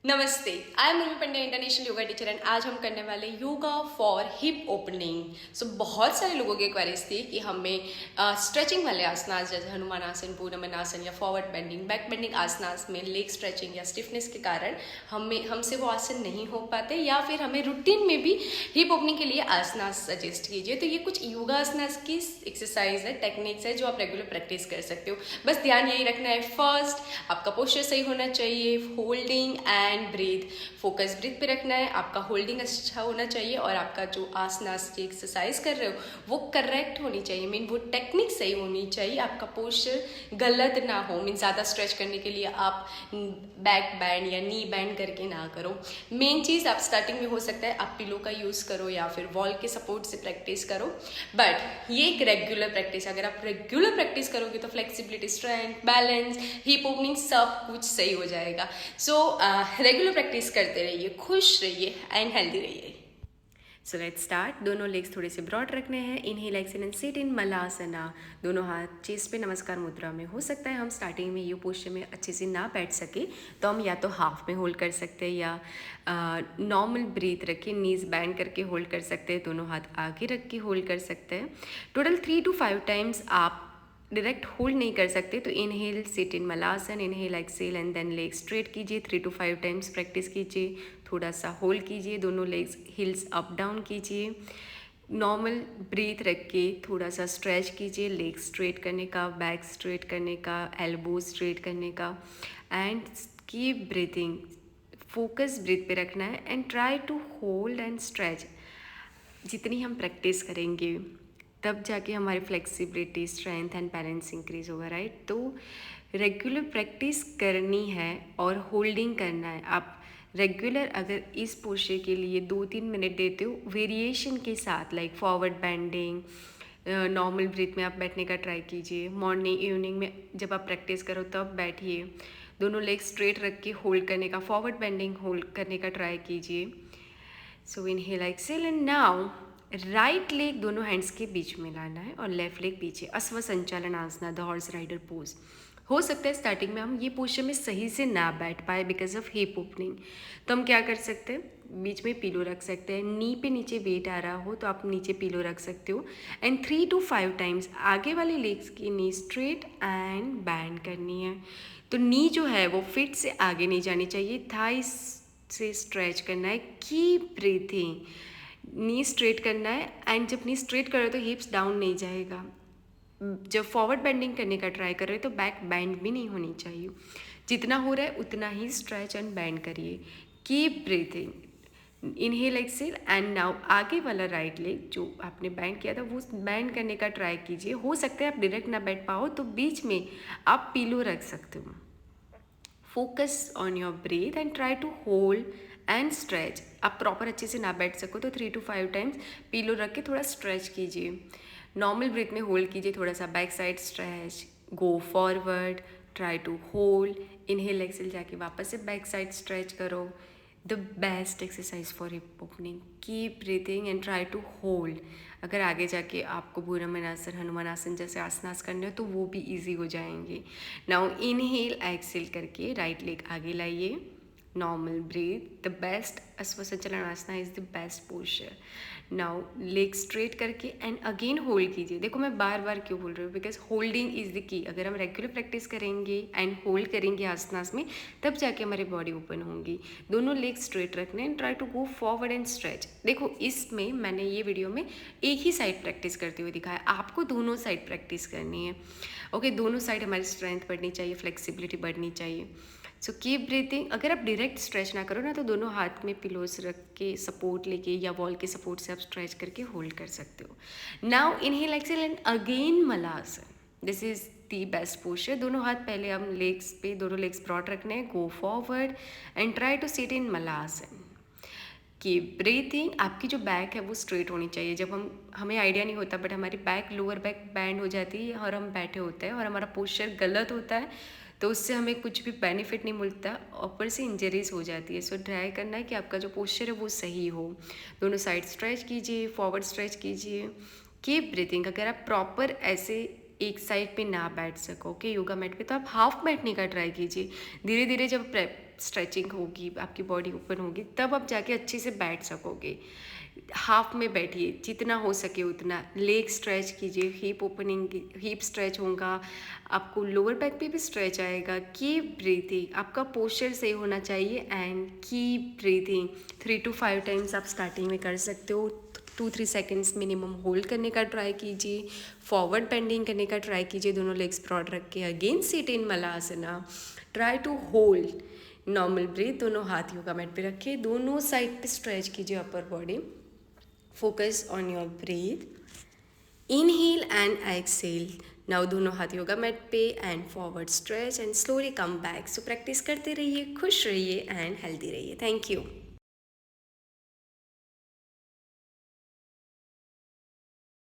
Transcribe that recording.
नमस्ते, I am Urmi Pandya, international yoga teacher and आज हम करने वाले योगा फॉर हिप ओपनिंग। बहुत सारे लोगों की क्वेरीज थी कि हमें स्ट्रेचिंग वाले आसनास जैसे हनुमान आसन, पूर्णमनासन या फॉरवर्ड बेंडिंग, बैक बेंडिंग आसनास में लेग स्ट्रेचिंग या स्टिफनेस के कारण हमसे वो आसन नहीं हो पाते, या फिर हमें रूटीन में भी हिप ओपनिंग के लिए आसनास सजेस्ट कीजिए। तो ये कुछ योगा आसनास की एक्सरसाइज है, टेक्निक्स है जो आप रेगुलर प्रैक्टिस कर सकते हो। बस ध्यान यही रखना है, फर्स्ट आपका पोस्चर सही होना चाहिए, holding and breath, focus breath पे रखना है, आपका होल्डिंग अच्छा होना चाहिए और आपका जो आसनास की एक्सरसाइज कर रहे हो वो करेक्ट होनी चाहिए, मीन वो टेक्निक सही होनी चाहिए, आपका पोस्चर गलत ना हो। मीन ज़्यादा स्ट्रेच करने के लिए आप बैक बैंड या नी बैंड करके ना करो। मेन चीज़ आप स्टार्टिंग में हो सकता है आप पिलो का यूज़ करो या फिर वॉल के सपोर्ट से प्रैक्टिस करो, बट ये एक रेगुलर प्रैक्टिस। अगर आप रेगुलर प्रैक्टिस करोगे तो flexibility, strength, balance, hip opening सब कुछ सही हो जाएगा। सो रेगुलर प्रैक्टिस करते रहिए, खुश रहिए एंड हेल्दी रहिए। So let's start. दोनों लेग्स थोड़े से ब्रॉड रखने हैं। Inhale exhale and sit in Malasana. दोनों हाथ चेस्ट पे नमस्कार मुद्रा में। हो सकता है हम स्टार्टिंग में ये पोस्चर में अच्छे से ना बैठ सके तो हम या तो हाफ में होल्ड कर सकते हैं या नॉर्मल ब्रीथ रख के नीज बैंड करके होल्ड कर सकते हैं। दोनों हाथ आगे रख के होल्ड कर सकते हैं। टोटल 3 to 5 टाइम्स आप डायरेक्ट होल्ड नहीं कर सकते, तो inhale sit in Malasana, inhale exhale and then leg straight कीजिए। 3 to 5 टाइम्स प्रैक्टिस कीजिए। थोड़ा सा होल्ड कीजिए, दोनों लेग्स हिल्स अप डाउन कीजिए। नॉर्मल ब्रीथ रख के थोड़ा सा स्ट्रेच कीजिए, लेग स्ट्रेट करने का, बैक स्ट्रेट करने का, एल्बो स्ट्रेट करने का and keep breathing. Focus breath पे रखना है and try to hold and stretch. जितनी हम प्रैक्टिस करेंगे तब जाके हमारी flexibility, strength and balance increase होगा, राइट। तो रेगुलर प्रैक्टिस करनी है और होल्डिंग करना है। आप रेगुलर अगर इस पोस्चर के लिए 2-3 मिनट देते हो वेरिएशन के साथ, like forward bending, normal breath में आप बैठने का ट्राई कीजिए। मॉर्निंग इवनिंग में जब आप प्रैक्टिस करो तब बैठिए। दोनों लेग स्ट्रेट रख के होल्ड करने का, फॉरवर्ड बेंडिंग होल्ड करने का ट्राई कीजिए। So inhale exhale and now right leg दोनों हैंड्स के बीच में लाना है और लेफ्ट लेग पीछे। अश्व संचालन आसना, द हॉर्स राइडर पोज। हो सकता है स्टार्टिंग में हम ये पोस्चर में सही से ना बैठ पाए बिकॉज ऑफ हिप ओपनिंग, तो हम क्या कर सकते हैं, बीच में पिलो रख सकते हैं। नी पे नीचे वेट आ रहा हो तो आप नीचे पिलो रख सकते हो एंड 3 to 5 टाइम्स आगे वाले लेग्स की नी स्ट्रेट एंड बैंड करनी है। तो नी जो है वो फिट से आगे नहीं जानी चाहिए, थाइस से स्ट्रेच करना है। कीप ब्रीथिंग, नी स्ट्रेट करना है एंड जब नी स्ट्रेट करो तो हिप्स डाउन नहीं जाएगा। जब फॉरवर्ड बेंडिंग करने का ट्राई कर रहे हो तो बैक बैंड भी नहीं होनी चाहिए। जितना हो रहा है उतना ही स्ट्रेच एंड बैंड करिए। Keep breathing, inhale exhale and now आगे वाला राइट लेग जो आपने बैंड किया था वो बैंड करने का ट्राई कीजिए। हो सकता है आप डायरेक्ट ना बैठ पाओ तो बीच में आप पिलो रख सकते हो। Focus on your breath and try to hold and stretch. आप प्रॉपर अच्छे से ना बैठ सको तो 3 to 5 टाइम्स पिलो रख के थोड़ा स्ट्रेच कीजिए। नॉर्मल ब्रीथ में होल्ड कीजिए, थोड़ा सा back side stretch, go forward, try to hold, inhale exhale जाके वापस से बैक साइड स्ट्रेच करो। The best exercise for hip opening. Keep breathing and try to hold. अगर आगे जाके आपको भूरमनासन, हनुमान आसन जैसे आसनास करने हो तो वो भी इजी हो जाएंगे। नाउ इनहेल एक्सेल करके राइट लेग आगे लाइए, normal breath. The best Ashwa Sanchalan Asana is the best posture. Now leg straight करके एंड अगेन होल्ड कीजिए। देखो मैं बार बार क्यों बोल रही हूँ, because holding is the key. अगर हम रेगुलर प्रैक्टिस करेंगे एंड होल्ड करेंगे आसनास में तब जाके हमारी बॉडी ओपन होंगी। दोनों लेग स्ट्रेट रखने and try to go forward and stretch. देखो इसमें मैंने ये वीडियो में एक ही साइड प्रैक्टिस करते हुए दिखाया, आपको दोनों साइड प्रैक्टिस करनी है। ओके, दोनों साइड हमारी स्ट्रेंथ बढ़नी चाहिए, फ्लेक्सिबिलिटी बढ़नी चाहिए। So keep breathing. अगर आप डायरेक्ट स्ट्रेच ना करो ना तो दोनों हाथ में पिलोस रख के सपोर्ट लेके या वॉल के सपोर्ट से आप स्ट्रेच करके होल्ड कर सकते हो। Now inhale exhale and again malasana. This is the best posture. दोनों हाथ पहले हम लेग्स पे, दोनों लेग्स ब्रॉड रखने हैं। Go forward and try to sit in malasana. Keep breathing. आपकी जो बैक है वो स्ट्रेट होनी चाहिए। जब हमें आइडिया नहीं होता बट हमारी बैक, लोअर बैक बैंड हो जाती है और हम बैठे होते हैं और हमारा पोस्चर गलत होता है तो उससे हमें कुछ भी बेनिफिट नहीं मिलता, ऊपर से इंजरीज हो जाती है। सो ट्राई करना है कि आपका जो पोस्चर है वो सही हो। दोनों साइड स्ट्रेच कीजिए, फॉरवर्ड स्ट्रेच कीजिए। Keep breathing. अगर आप प्रॉपर ऐसे एक साइड पे ना बैठ सको योगा मैट पे तो आप हाफ बैठने का ट्राई कीजिए। धीरे धीरे जब स्ट्रेचिंग होगी, आपकी बॉडी ओपन होगी, तब आप जाके अच्छे से बैठ सकोगे। हाफ में बैठिए, जितना हो सके उतना। लेग स्ट्रेच कीजिए, हिप ओपनिंग, हिप स्ट्रेच होगा, आपको लोअर बैक पे भी स्ट्रेच आएगा। कीप ब्रीथिंग, आपका पोस्चर सही होना चाहिए and keep breathing. 3 to 5 times आप स्टार्टिंग में कर सकते हो। 2-3 सेकेंड्स मिनिमम होल्ड करने का ट्राई कीजिए, फॉरवर्ड बेंडिंग करने का ट्राई कीजिए, दोनों लेग्स ब्रॉड रख के। Again sit in Malasana, try to hold normal breath. दोनों हाथ योगा मैट पे रखिए, दोनों साइड पे स्ट्रेच कीजिए upper body. Focus on your breath. Inhale and exhale. Now दोनों हाथ योगा मैट पे and forward stretch and slowly come back. So practice करते रहिए, खुश रहिए एंड हेल्दी रहिए। Thank you.